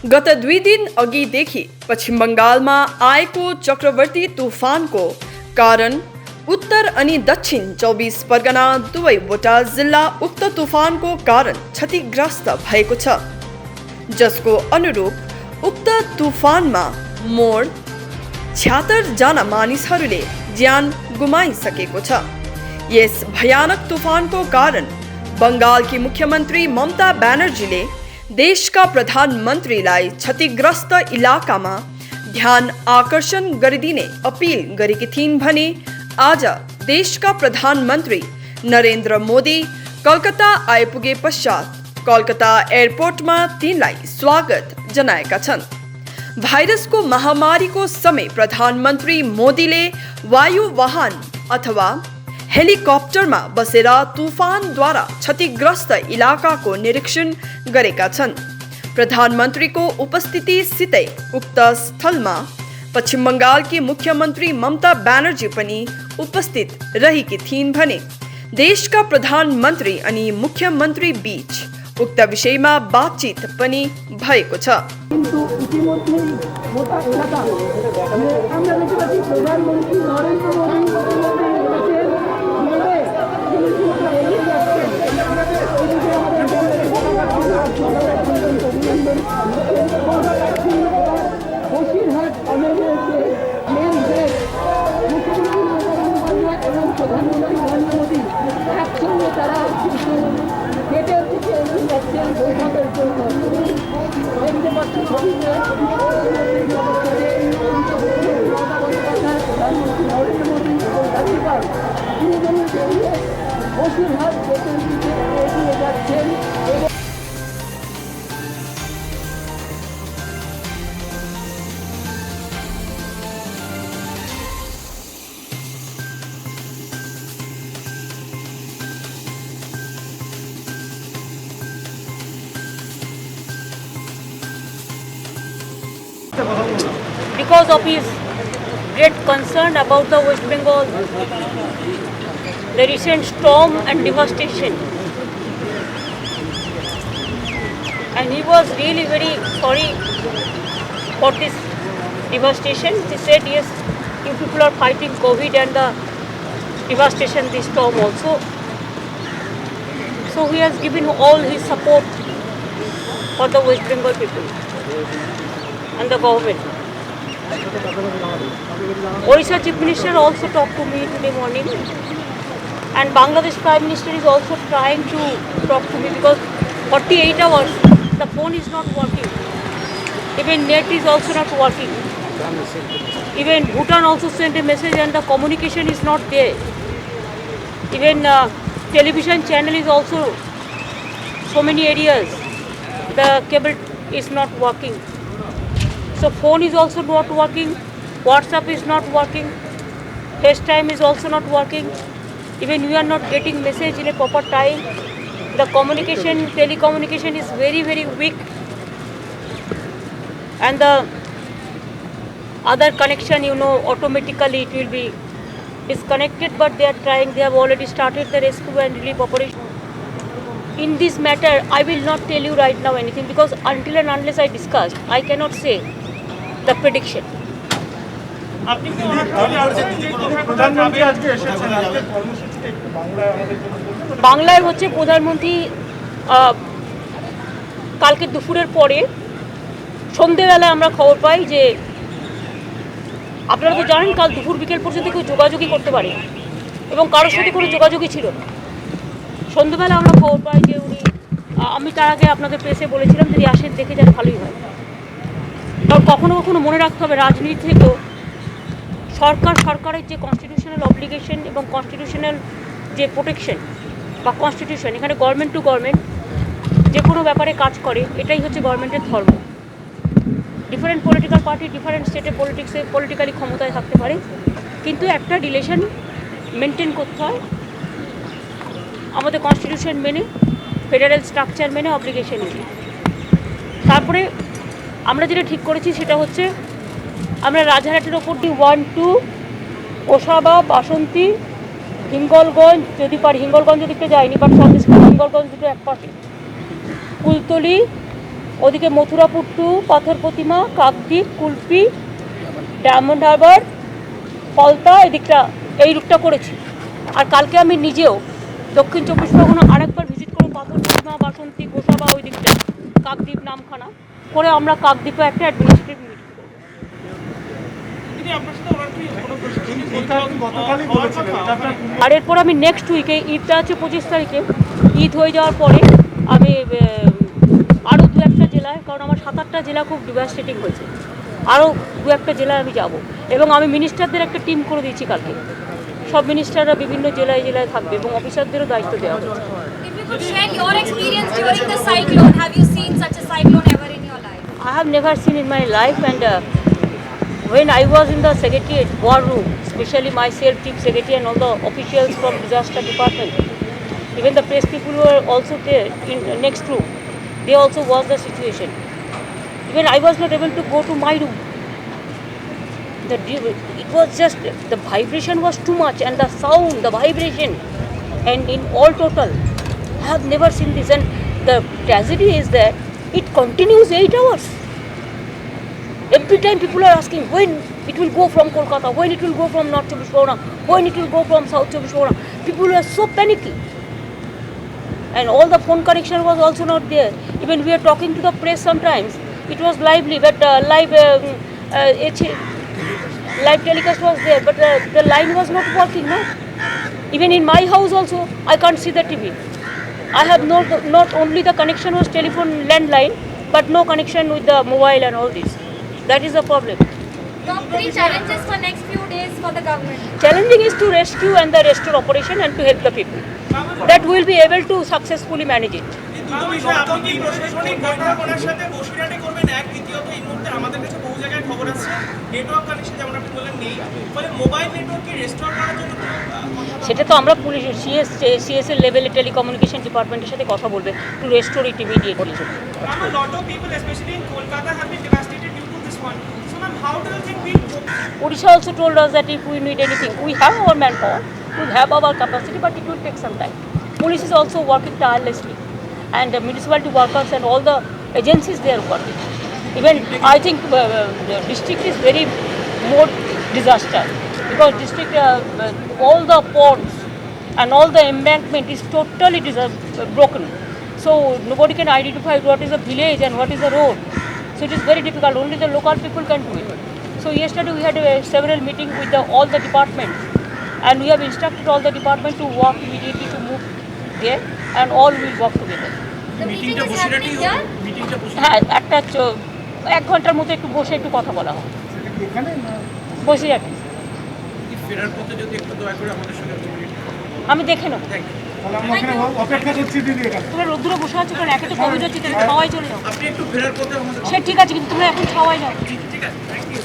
गत 2 दिन अघिदेखि पश्चिम बङ्गालमा आएको चक्रवर्ती तुफानको कारण उत्तर अनि दक्षिण 24 परगना दुवैवटा जिल्ला उक्त तुफानको कारण क्षतिग्रस्त भएको छ, जसको अनुरूप उक्त तुफानमा मोड 76 जना मानिसहरूले ज्यान गुमाइसकेको छ। यस भयानक तुफानको कारण बङ्गालकी मुख्यमन्त्री ममता ब्यानर्जीले देशका प्रधानमन्त्रीलाई क्षतिग्रस्त इलाकामा ध्यान आकर्षण गरिदिने अपील गरेकी थिइन् भने आज देशका प्रधानमन्त्री नरेन्द्र मोदी कलकत्ता आइपुगे पश्चात कलकत्ता एयरपोर्टमा तिनलाई स्वागत जनाएका छन्। भाइरसको महामारीको समय प्रधानमन्त्री मोदीले वायु वाहन अथवा हेलिकप्टरमा बसेर तुफानद्वारा क्षतिग्रस्त इलाकाको निरीक्षण गरेका छन्। प्रधानमन्त्रीको उपस्थितिसितै उक्त स्थलमा पश्चिम बङ्गालकी मुख्यमन्त्री ममता ब्यानर्जी पनि उपस्थित रहेकी थिइन् भने देशका प्रधानमन्त्री अनि मुख्यमन्त्री बीच उक्त विषयमा बातचित पनि भएको छ। Because of his great concern about the West Bengal, the recent storm and devastation, and he was really very sorry for this devastation. He said, yes, you people are fighting COVID and the devastation, this storm also. So he has given all his support for the West Bengal people and the government. Orissa Chief Minister also talked to me today morning, and Bangladesh Prime Minister is also trying to talk to me because 48 hours the phone is not working. Even net is also not working. Even Bhutan also sent a message and the communication is not there. Even television channel is also so many areas the cable is not working. So phone is also not working, WhatsApp is not working, FaceTime is also not working. Even we are not getting message in a proper time. The communication, telecommunication is very, very weak. And the other connection, automatically it will be disconnected, but they are trying, they have already started the rescue and relief operation. In this matter, I will not tell you right now anything because until and unless I discuss, I cannot say the prediction. বাংলায় হচ্ছে প্রধানমন্ত্রী কালকে দুপুরের পরে সন্ধ্যেবেলায় আমরা খবর পাই যে আপনারা তো জানেন কাল দুপুর বিকেল পর্যন্ত কেউ যোগাযোগই করতে পারে এবং কারোর সাথে কোনো যোগাযোগই ছিল না। সন্ধ্যেবেলা আমরা খবর পাই যে উনি, আমি তার আগে আপনাদের প্রেসে বলেছিলাম যদি আসেন দেখে যান ভালোই হয়। কারণ কখনো কখনো মনে রাখতে হবে রাজনীতি থেকেও সরকারের যে কনস্টিটিউশনাল অব্লিগেশন এবং কনস্টিটিউশনাল যে প্রোটেকশন বা কনস্টিটিউশন, এখানে গভর্নমেন্ট টু গভর্নমেন্ট যে কোনো ব্যাপারে কাজ করে, এটাই হচ্ছে গভর্নমেন্টের ধর্ম। ডিফারেন্ট পলিটিক্যাল পার্টি ডিফারেন্ট স্টেটে পলিটিক্যালি ক্ষমতায় থাকতে পারে, কিন্তু একটা রিলেশন মেনটেন করতে হয় আমাদের কনস্টিটিউশন মেনে, ফেডারেল স্ট্রাকচার মেনে, অব্লিগেশন মেনে। তারপরে আমরা যেটা ঠিক করেছি সেটা হচ্ছে আমরা রাজারহাটের ওপর দিয়ে 1, 2 ওসাবা, বাসন্তী, হিঙ্গলগঞ্জ, যদি পারি হিঙ্গলগঞ্জ দিকটা যায়নি, বাট সন্দেশখালী হিঙ্গলগঞ্জ দুটো এক পাশে, কুলতলি, ওদিকে মথুরাপুর টু, পাথর প্রতিমা, কাকদ্বীপ, কুলপি, ডায়মন্ড হারবার, ফলতা, এদিকটা এই রুটটা করেছি। আর কালকে আমি নিজেও দক্ষিণ চব্বিশ পরগনা আরেকবার ভিজিট করবো, পাথর প্রতিমা, বাসন্তী, গোসাবা, ওই দিকটা কাকদ্বীপ, নামখানা করে আমরা কাকদ্বীপে একটা অ্যাডমিনিস্ট্রেটিভ মিটিং। আর এরপর আমি নেক্সট উইকে, ঈদটা আছে 25 তারিখে, ঈদ হয়ে যাওয়ার পরে আমি আরও 2-1টা জেলায়, কারণ আমার 7-8টা জেলা খুব ডিভাস্টেটিং হয়েছে, আরও 2-1টা জেলায় আমি যাব। এবং আমি মিনিস্টারদের একটা টিম করে দিয়েছি কালকে, সব মিনিস্টাররা বিভিন্ন জেলায় জেলায় থাকবে এবং অফিসারদেরও দায়িত্ব দেওয়া হয়েছে। If you could share your experience during the cyclone, have you seen such a cyclone ever in your life? I have never seen in my life, and when I was in the secretariat war room, especially myself, chief secretary and all the officials from disaster department, even the press people were also there in the next room, they also watched the situation. Even I was not able to go to my room. It was just, the vibration was too much, and the sound, the vibration, and in all total, I have never seen this. And the tragedy is that it continues 8 hours. Every time people are asking when it will go from Kolkata, when it will go from North Chobbish Pargana, when it will go from South Chobbish Pargana. People are so panicky. And all the phone connection was also not there. Even we are talking to the press sometimes, it was lively, but live telecast was there, but the line was not working, no? Even in my house also, I can't see the TV. I have not only the connection was telephone landline, but no connection with the mobile and all this. That is the problem. Top 3 challenges for next few days for the government. Challenging is to rescue and the restore operation and to help the people. That we will be able to successfully manage it. আপনি কি প্রশাসনিক পরিকল্পনার সাথে বসিরহাটে করবেন এক, দ্বিতীয়ত এই মুহূর্তে আমাদের কাছে বহু জায়গায় খবর আছে নেটওয়ার্ক কানেকশন যেমন আপনি বললেন নেই, ফলে মোবাইল নেটওয়ার্ককে রেস্টোর করার জন্য সেটা তো আমরা পুলিশ সিএস এর লেভেলে টেলিকমিউনিকেশন ডিপার্টমেন্টের সাথে কথা বলবে two restore it immediately. a lot of people especially in Kolkata have been devastated due to this one. So ma'am, how do you think we Odisha also told us that if we need anything, we have our manpower, we have our capacity, but it will take some time. Police is also working tirelessly, and the municipality workers and all the agencies, they are working. Even I think the district is very more disaster, because district all the ponds and all the embankment is totally broken. So nobody can identify what is a village and what is a road. So it is very difficult. Only the local people can do it. So yesterday we had several meetings with all the departments, and we have instructed all the department to work immediately to move there, and all will work together. The meeting is happening here. হ্যাঁ, একটা 1 ঘন্টার মতো একটু বসে একটু কথা বলা হয়, বসে আর কি। ফেরার পথে যদি একটু দয়া করে আমাদের সঙ্গে আমি দেখে নেবো। অপেক্ষা করছি দিদি এখানে। তোমরা রোদ্দুরে বসে আছো কারণ একে তো কোভিড হচ্ছে, খাওয়াই চলে যাও। আপনি একটু ফেরার পথে আমাদের সে ঠিক আছে, কিন্তু তোমরা এখন খাওয়াই যাও। ঠিক আছে, থ্যাংক ইউ।